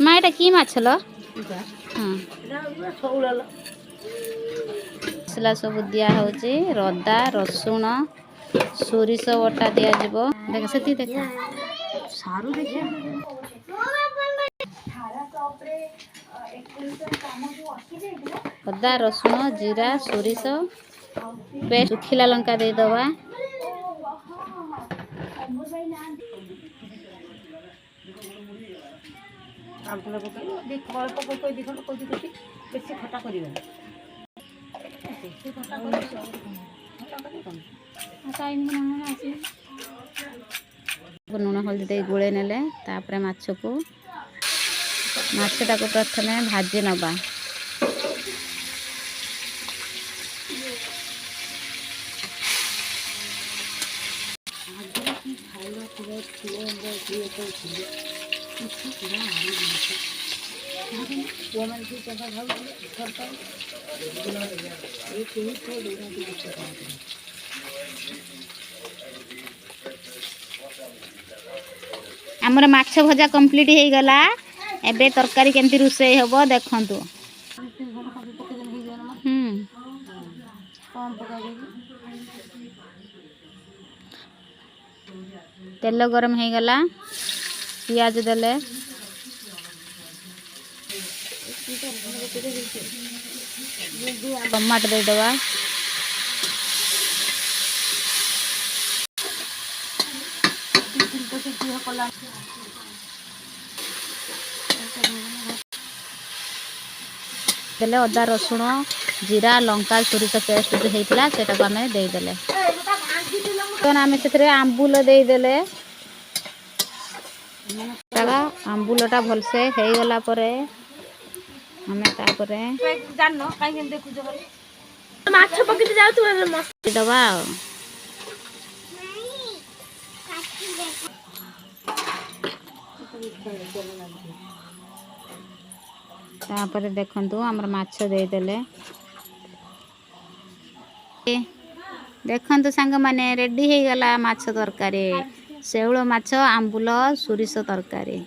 माँ एटा की माछ लो मसला सब दिया होची रदा रसुण सोरिष बटा दिया जीवो देख सेती देख सारू देखिया अदा रसुण जीरा सोरिष पेस्ट सुखिला लंका दे दवा लुण हल्दी दे गोले नेले तापर माछ को माछटा को प्रथमे भाजी नबा आमर माछ भजा कंप्लीट हो गला एबे तरकारी केमती रुसई हबो देखंतु तेल गरम हो गला पियाज देले टमाटर दे दवा देले अदा रसुण जीरा लंका सोरिष पेस्ट जो होता है सेटा को आम देदेले आम से आंबुल देदेले आंबुलटा भलसे हो गला परे आम तापरे दबा तापर देखंतु हमर माछ दे देले देखंतु संग माने रेडी हो गला माछ तरकारी शेउळ माछ आंबुल सोरिष तरकारी।